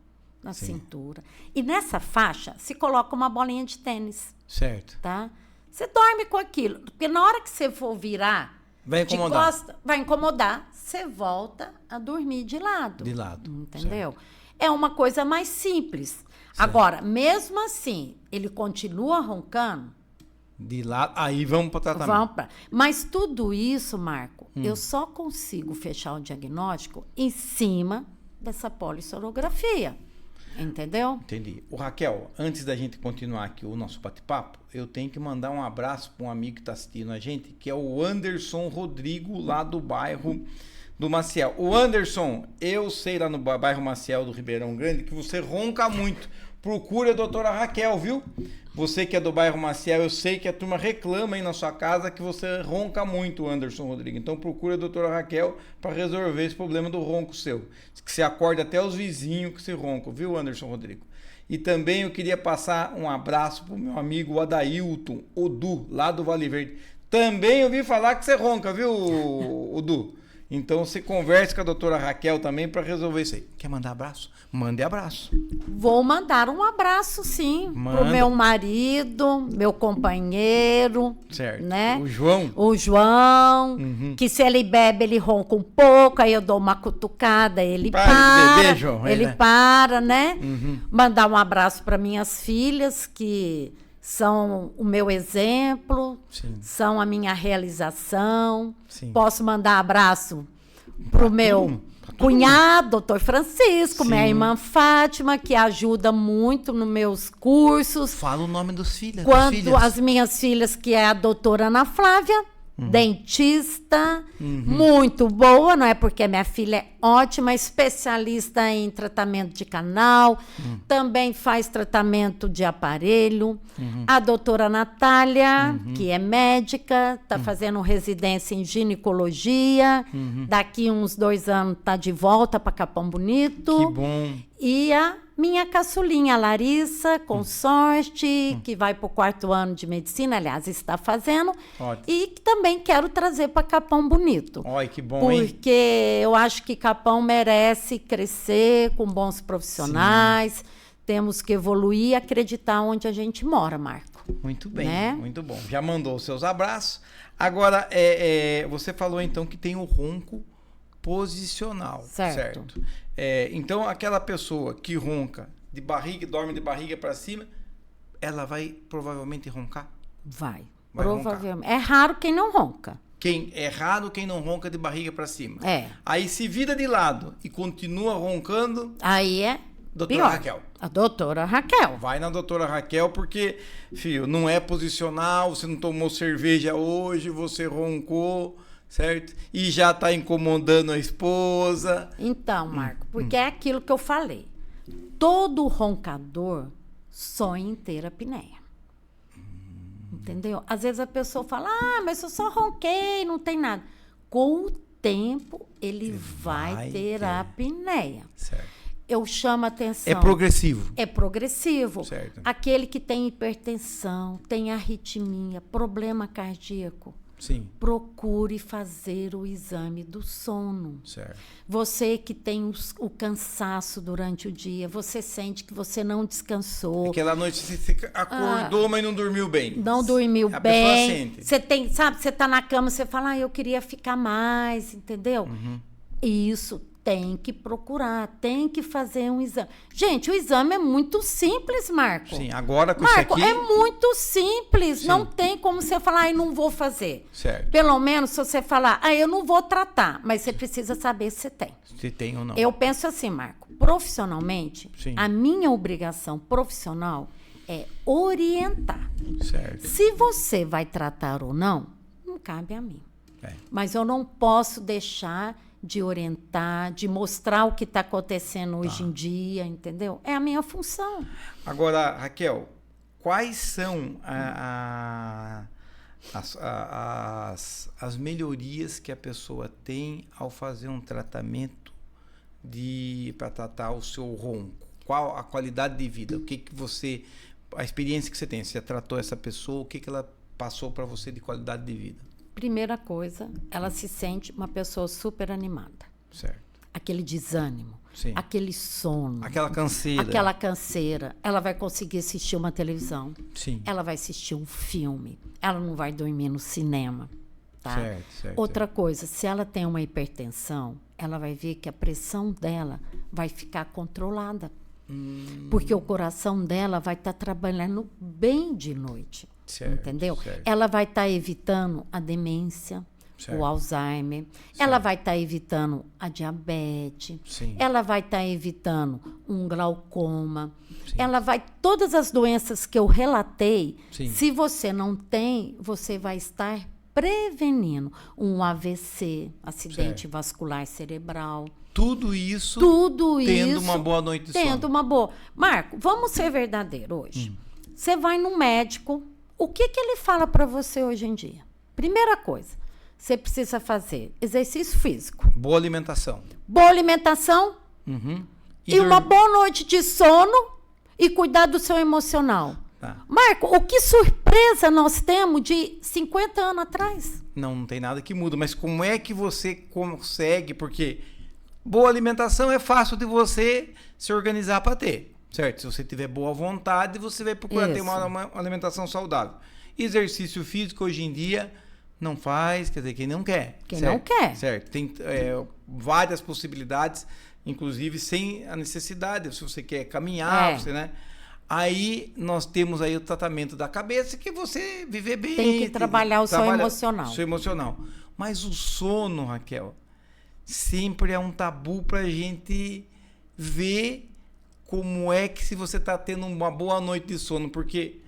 na cintura. E nessa faixa se coloca uma bolinha de tênis. Certo. Tá? Você dorme com aquilo. Porque na hora que você for virar vai incomodar. de costa, vai incomodar. Você volta a dormir de lado. De lado. Entendeu? Certo. É uma coisa mais simples. Certo. Agora, mesmo assim, ele continua roncando. De lado, aí vamos para o tratamento. Mas tudo isso, Marco, eu só consigo fechar o diagnóstico em cima dessa polissonografia. Entendeu? Entendi. Raquel, antes da gente continuar aqui o nosso bate-papo, eu tenho que mandar um abraço para um amigo que está assistindo a gente, que é o Anderson Rodrigo, lá do bairro do Maciel. O Anderson, eu sei lá no bairro Maciel do Ribeirão Grande que você ronca muito. Procure a doutora Raquel, viu? Você que é do bairro Maciel, eu sei que a turma reclama aí na sua casa que você ronca muito, Anderson Rodrigo. Então procure a doutora Raquel para resolver esse problema do ronco seu. Que você acorda até os vizinhos que você ronca, viu, Anderson Rodrigo? E também eu queria passar um abraço pro meu amigo Adailton Odu, lá do Vale Verde. Também ouvi falar que você ronca, viu, Odu? Então você converse com a doutora Raquel também para resolver isso aí. Quer mandar abraço? Mande abraço. Vou mandar um abraço, sim, pro meu marido, meu companheiro. Certo. Né? O João. O João, que se ele bebe, ele ronca um pouco, aí eu dou uma cutucada, ele para. Beber, João, ele para, né? Mandar um abraço para minhas filhas, que são o meu exemplo, são a minha realização. Sim. Posso mandar abraço pro meu cunhado, doutor Francisco, minha irmã Fátima, que ajuda muito nos meus cursos. Fala o nome dos filhos. Quanto as minhas filhas, que é a doutora Ana Flávia, dentista, muito boa, não é? Porque minha filha é ótima, especialista em tratamento de canal, também faz tratamento de aparelho. A doutora Natália, que é médica, está fazendo residência em ginecologia, daqui uns 2 anos está de volta para Capão Bonito. Que bom. E a minha caçulinha, Larissa, consorte, que vai para o 4º ano de medicina, aliás, está fazendo. Ótimo. E que também quero trazer para Capão Bonito. Olha, que bom, hein? Porque eu acho que Capão merece crescer com bons profissionais. Sim. Temos que evoluir e acreditar onde a gente mora, Marco. Muito bem, né? muito bom. Já mandou os seus abraços. Agora, você falou então que tem o ronco posicional, certo? Então, aquela pessoa que ronca de barriga, dorme de barriga para cima, ela vai provavelmente roncar? Vai roncar. Provavelmente. É raro quem não ronca. É raro quem não ronca de barriga para cima. É. Aí se vira de lado e continua roncando. Aí é Doutora pior. Raquel. A doutora Raquel. Vai na doutora Raquel, porque, filho, não é posicional, você não tomou cerveja hoje, você roncou, certo? E já tá incomodando a esposa. Então, Marco, porque é aquilo que eu falei. Todo roncador sonha em ter apneia. Entendeu? Às vezes a pessoa fala, mas eu só ronquei, não tem nada. Com o tempo, ele vai ter a apneia. Certo. Eu chamo a atenção. É progressivo. É progressivo. Certo. Aquele que tem hipertensão, tem arritmia, problema cardíaco, Sim. procure fazer o exame do sono. Certo. Você que tem o cansaço durante o dia, você sente que você não descansou. Aquela noite você acordou, mas não dormiu bem. Não dormiu a bem. pessoa sente. Você tem, sabe, você tá na cama, você fala, eu queria ficar mais, entendeu? Isso tem que procurar, tem que fazer um exame. Gente, o exame é muito simples, Marco. Sim, agora com Marco, isso aqui... é muito simples. Sim. Não tem como você falar, eu não vou fazer. Certo. Pelo menos se você falar, eu não vou tratar, mas você precisa saber se tem. Se tem ou não. Eu penso assim, Marco, profissionalmente, Sim. a minha obrigação profissional é orientar. Certo. Se você vai tratar ou não cabe a mim. Mas eu não posso deixar de orientar, de mostrar o que está acontecendo hoje em dia, entendeu? É a minha função. Agora, Raquel, quais são as melhorias que a pessoa tem ao fazer um tratamento para tratar o seu ronco? Qual a qualidade de vida? O que você, a experiência que você tem? Você tratou essa pessoa, o que ela passou para você de qualidade de vida? Primeira coisa, ela se sente uma pessoa super animada. Certo. Aquele desânimo, sim, aquele sono. Aquela canseira. Aquela canseira. Ela vai conseguir assistir uma televisão. Sim. Ela vai assistir um filme. Ela não vai dormir no cinema. Tá? Certo. Outra coisa, se ela tem uma hipertensão, ela vai ver que a pressão dela vai ficar controlada. Porque o coração dela vai estar trabalhando bem de noite. Certo, entendeu? Certo. Ela vai estar evitando a demência, certo, o Alzheimer. Certo. Ela vai estar evitando a diabetes. Sim. Ela vai estar evitando um glaucoma. Sim. Ela vai... Todas as doenças que eu relatei, sim, se você não tem, você vai estar prevenindo um AVC, acidente certo, vascular cerebral. Tudo isso tendo uma boa noite de sono. Tendo uma boa... Marco, vamos ser verdadeiros hoje. Você vai no médico, o que ele fala para você hoje em dia? Primeira coisa, você precisa fazer exercício físico. Boa alimentação. Boa alimentação. E uma boa noite de sono e cuidar do seu emocional. Tá. Marco, o que surpresa nós temos de 50 anos atrás? Não tem nada que muda, mas como é que você consegue? Porque boa alimentação é fácil de você se organizar para ter. Certo, se você tiver boa vontade, você vai procurar ter uma alimentação saudável. Exercício físico, hoje em dia, não faz, quer dizer, quem não quer. Quem certo? não quer. Certo, tem várias possibilidades, inclusive sem a necessidade, se você quer caminhar, você, né? Aí nós temos aí o tratamento da cabeça, que você viver bem. Tem que trabalhar o seu emocional. Seu emocional. Mas o sono, Raquel, sempre é um tabu pra gente ver como é que se você está tendo uma boa noite de sono, porque,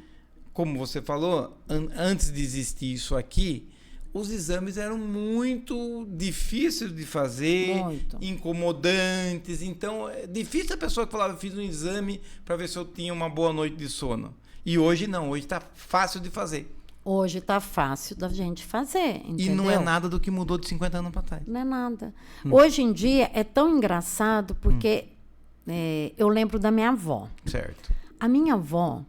como você falou, antes de existir isso aqui, os exames eram muito difíceis de fazer, incomodantes, então é difícil a pessoa que falava, eu fiz um exame para ver se eu tinha uma boa noite de sono. E hoje não, hoje está fácil de fazer. Hoje está fácil da gente fazer, entendeu? E não é nada do que mudou de 50 anos para trás. Não é nada. Hoje em dia é tão engraçado porque... eu lembro da minha avó. Certo. A minha avó,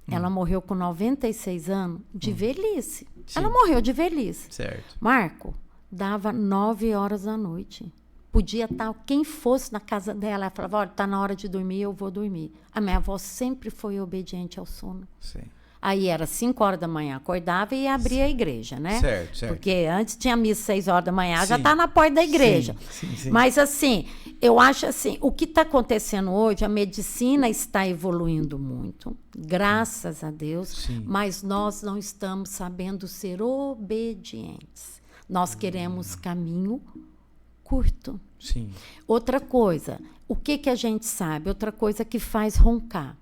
ela morreu com 96 anos de velhice. Sim. Ela morreu de velhice. Certo. Marco, dava 9 horas da noite. Podia estar quem fosse na casa dela. Ela falava, olha, está na hora de dormir, eu vou dormir. A minha avó sempre foi obediente ao sono. Sim. Aí era 5 horas da manhã, acordava e abria a igreja, né? Certo, certo. Porque antes tinha missa 6 horas da manhã, já Sim. está na porta da igreja. Sim. Mas assim, eu acho assim, o que está acontecendo hoje, a medicina está evoluindo muito, graças a Deus, Sim. mas nós não estamos sabendo ser obedientes. Nós queremos caminho curto. Sim. Outra coisa, o que a gente sabe? Outra coisa que faz roncar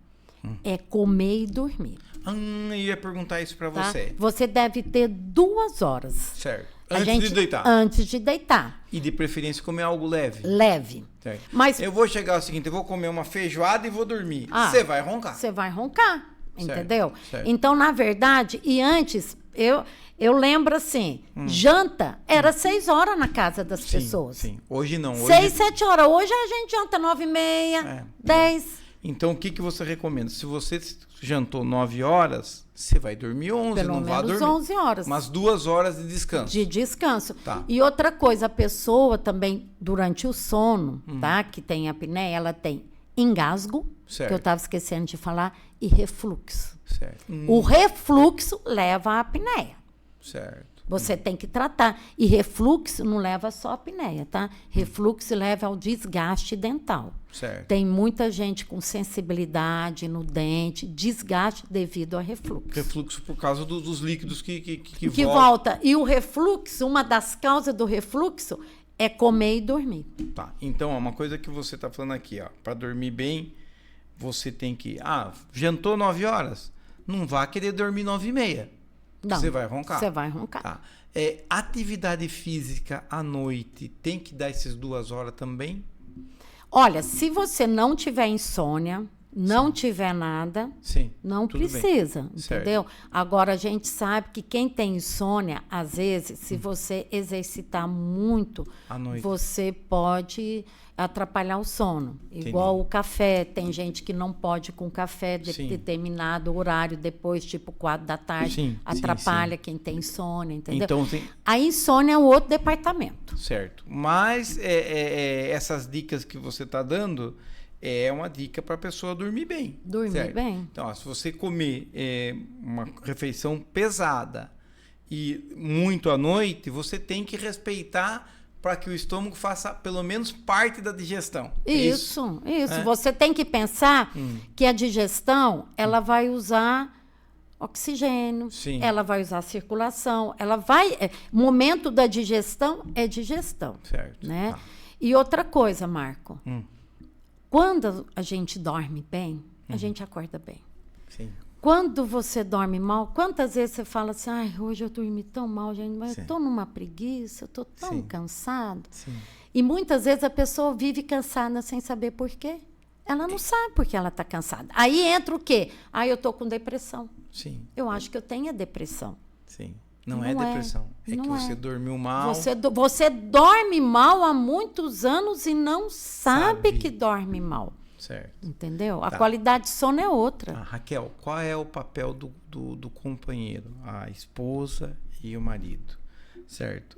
é comer e dormir. Eu ia perguntar isso pra Tá? você. Você deve ter 2 horas. Certo. A Antes gente- de deitar. Antes de deitar. E de preferência comer algo leve. Leve. Certo. Mas Eu vou chegar ao seguinte, eu vou comer uma feijoada e vou dormir. Ah. Você vai roncar. você vai roncar, Certo, entendeu? certo. Então, na verdade, e antes, eu lembro assim, janta era 6 horas na casa das pessoas. Sim. Hoje não. Hoje... 6, 7 horas. Hoje a gente janta 9h30, É. 10. Então, o que você recomenda? Se você jantou 9 horas, você vai dormir 11, Pelo não vai menos dormir. 11 horas. Umas 2 horas de descanso. De descanso. Tá. E outra coisa, a pessoa também, durante o sono, tá? Que tem a apneia, ela tem engasgo, Certo. que eu estava esquecendo de falar, e refluxo. Certo. O refluxo leva à apneia. Certo. Você tem que tratar. E refluxo não leva só à apneia, tá? Refluxo leva ao desgaste dental. Certo. Tem muita gente com sensibilidade no dente, desgaste devido a refluxo. Refluxo por causa dos líquidos que Que volta. E o refluxo, uma das causas do refluxo é comer e dormir. Tá. Então, ó, uma coisa que você tá falando aqui, ó. Pra dormir bem, você tem que... jantou 9 horas? Não vá querer dormir 9h30. Não. Você vai roncar. Você vai roncar. Tá. Atividade física à noite, tem que dar essas 2 horas também? Olha, se você não tiver insônia, não tiver nada, Sim. não tudo bem. precisa, Certo. entendeu? Agora, a gente sabe que quem tem insônia, às vezes, se você exercitar muito, À noite. você pode atrapalhar o sono. Igual o café, tem gente que não pode com café de Sim. determinado horário, depois, tipo 4 da tarde, Sim, atrapalha quem tem insônia, entendeu? Então, tem... A insônia é um outro departamento. Certo. Mas essas dicas que você está dando é uma dica para a pessoa dormir bem. Dormir certo? bem. Então, ó, se você comer uma refeição pesada e muito à noite, você tem que respeitar para que o estômago faça pelo menos parte da digestão. Isso. É. Você tem que pensar que a digestão, ela vai usar oxigênio, Sim. ela vai usar circulação, ela vai... momento da digestão é digestão. Certo. Né? Tá. E outra coisa, Marco, quando a gente dorme bem, a gente acorda bem. Sim. Quando você dorme mal, quantas vezes você fala assim, ai, hoje eu dormi tão mal, gente, mas Sim. eu estou numa preguiça, eu estou tão Sim. cansado. Sim. E muitas vezes a pessoa vive cansada sem saber por quê. Ela não sabe por que ela está cansada. Aí entra o quê? Ah, eu estou com depressão. Sim. Eu acho que eu tenho depressão. Sim. Não, Não é é. depressão. É Não que é. você dormiu mal. Você dorme mal há muitos anos e não sabe Sabe. que dorme mal. Certo. Entendeu? A Tá. qualidade de sono é outra. Raquel, qual é o papel do companheiro, a esposa e o marido? Certo?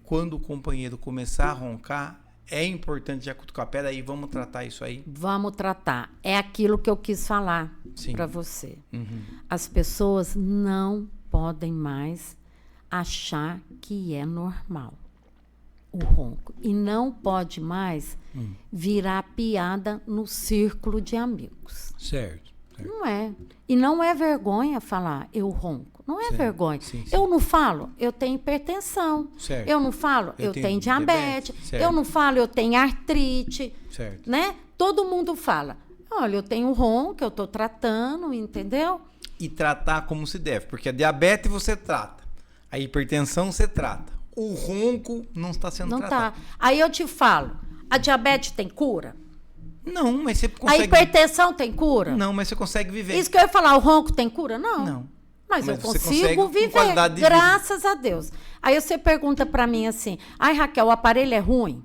Quando o companheiro começar a roncar, é importante já cutucar. Peraí, vamos tratar isso aí? Vamos tratar. É aquilo que eu quis falar Sim. para você. Uhum. As pessoas não podem mais achar que é normal o ronco. E não pode mais virar piada no círculo de amigos. Certo. Não é. E não é vergonha falar eu ronco. Não é Certo. vergonha. Sim, sim. Eu não falo, eu tenho hipertensão. Certo. Eu não falo, Eu eu tenho tenho diabetes. diabetes. Certo. Eu não falo, eu tenho artrite. Certo. Né? Todo mundo fala. Olha, eu tenho ronco, eu estou tratando, entendeu? E tratar como se deve, porque a diabetes você trata, a hipertensão você trata, o ronco não está sendo Não tratado. tá. Aí eu te falo, a diabetes tem cura? Não, mas você A consegue... hipertensão tem cura? Não, mas você consegue viver. Isso que eu ia falar, o ronco tem cura? Não. Não. Mas eu Mas você consigo consegue com viver, qualidade de vida. graças a Deus. Aí você pergunta para mim assim, ai Raquel, o aparelho é ruim?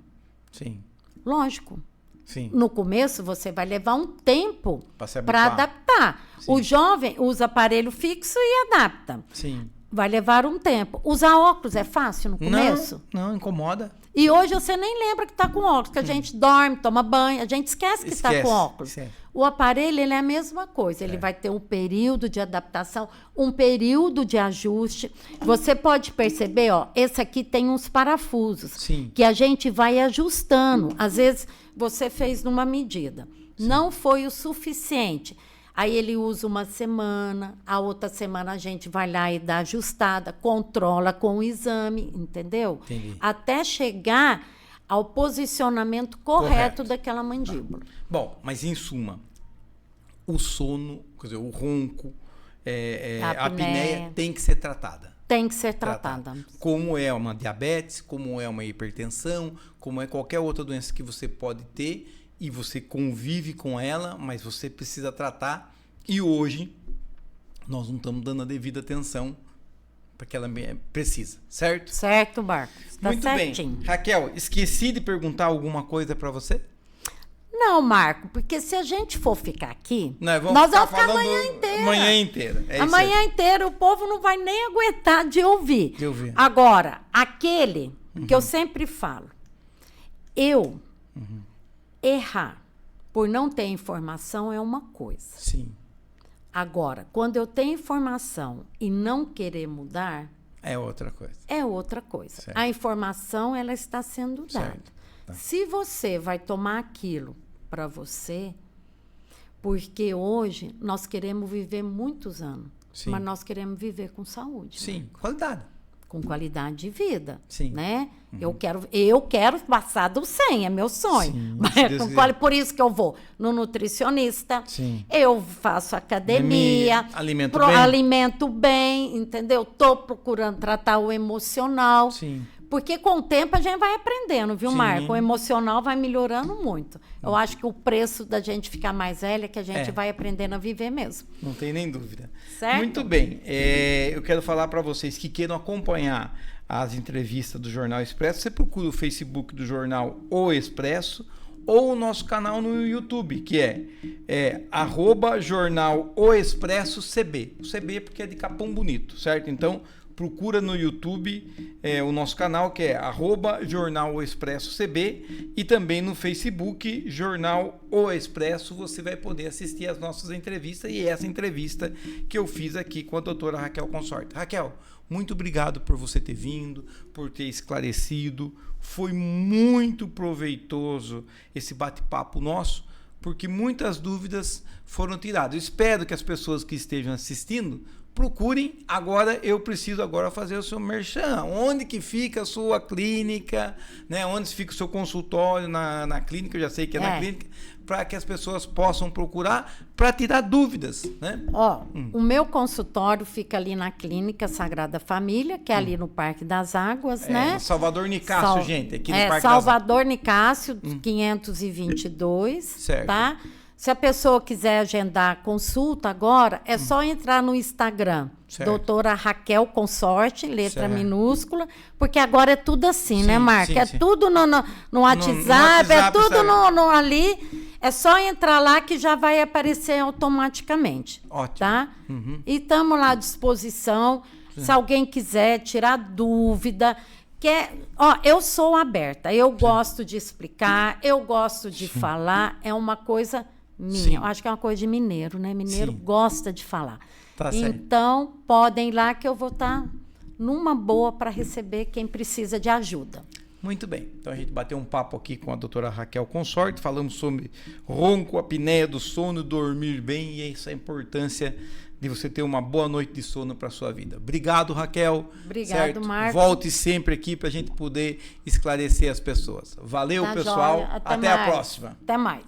Sim, Lógico. sim. No começo você vai levar um tempo Pra se para habituar. adaptar. Sim. O jovem usa aparelho fixo e adapta. Sim. Vai levar um tempo. Usar óculos é fácil no começo? Não, incomoda. E hoje você nem lembra que está com óculos, que a gente dorme, toma banho, a gente esquece que está com óculos. O aparelho, ele é a mesma coisa, ele vai ter um período de adaptação, um período de ajuste. Você pode perceber, ó, esse aqui tem uns parafusos, que a gente vai ajustando. Às vezes, você fez numa medida, não foi o suficiente. Aí ele usa uma semana, a outra semana a gente vai lá e dá ajustada, controla com o exame, entendeu? Entendi. Até chegar ao posicionamento correto daquela mandíbula. Bom, mas em suma, o sono, quer dizer, o ronco, a apneia tem que ser tratada. Tem que ser tratada. Como é uma diabetes, como é uma hipertensão, como é qualquer outra doença que você pode ter, e você convive com ela, mas você precisa tratar. E hoje, nós não estamos dando a devida atenção para que ela precisa, certo? Certo, Marcos. Tá muito certinho. Bem. Raquel, esqueci de perguntar alguma coisa para você? Não, Marco, porque se a gente for ficar aqui, nós vamos ficar amanhã inteira. Manhã inteira. Amanhã inteira o povo não vai nem aguentar de ouvir. Agora, aquele que eu sempre falo, errar por não ter informação é uma coisa. Sim. Agora, quando eu tenho informação e não querer mudar... é outra coisa. É outra coisa. Certo. A informação, ela está sendo dada. Tá. Se você vai tomar aquilo para você, porque hoje nós queremos viver muitos anos, mas nós queremos viver com saúde. Sim, qualidade. Com qualidade de vida, né? Uhum. Eu quero passar do 100, é meu sonho. Sim, por isso que eu vou no nutricionista, eu faço academia, alimento bem, entendeu? Estou procurando tratar o emocional. Sim. Porque com o tempo a gente vai aprendendo, viu, Marco? O emocional vai melhorando muito. Eu acho que o preço da gente ficar mais velha é que a gente vai aprendendo a viver mesmo. Não tem nem dúvida. Certo? Muito bem. Eu quero falar para vocês que queiram acompanhar as entrevistas do Jornal Expresso. Você procura o Facebook do Jornal O Expresso ou o nosso canal no YouTube, que é @Jornal O Expresso CB. O CB porque é de Capão Bonito, certo? Então, procura no YouTube o nosso canal, que é @Jornal O Expresso CB, e também no Facebook, Jornal O Expresso, você vai poder assistir as nossas entrevistas, e essa entrevista que eu fiz aqui com a doutora Raquel Consorte. Raquel, muito obrigado por você ter vindo, por ter esclarecido. Foi muito proveitoso esse bate-papo nosso, porque muitas dúvidas foram tiradas. Eu espero que as pessoas que estejam assistindo procurem. Agora, eu preciso fazer o seu merchan. Onde que fica a sua clínica, né? Onde fica o seu consultório na clínica, eu já sei que é na clínica, para que as pessoas possam procurar para tirar dúvidas, né? O meu consultório fica ali na Clínica Sagrada Família, que é ali no Parque das Águas, né? Salvador Nicásio, gente, aqui no Parque Salvador Nicásio, 522, certo. Tá? Se a pessoa quiser agendar consulta agora, é só entrar no Instagram, doutora Raquel Consorte, letra minúscula, porque agora é tudo assim, né, Marca? É tudo no WhatsApp, é tudo ali. É só entrar lá que já vai aparecer automaticamente. Ótimo. Tá? E estamos lá à disposição. Se alguém quiser tirar dúvida... eu sou aberta, eu gosto de explicar, eu gosto de falar, é uma coisa... minha. Eu acho que é uma coisa de mineiro, né? Mineiro gosta de falar. Então, podem ir lá que eu vou estar numa boa para receber quem precisa de ajuda. Muito bem. Então, a gente bateu um papo aqui com a doutora Raquel Consorte, falamos sobre ronco, apneia do sono, dormir bem e essa importância de você ter uma boa noite de sono para a sua vida. Obrigado, Raquel. Obrigado, Marcos. Volte sempre aqui para a gente poder esclarecer as pessoas. Valeu, pessoal. Até a próxima. Até mais.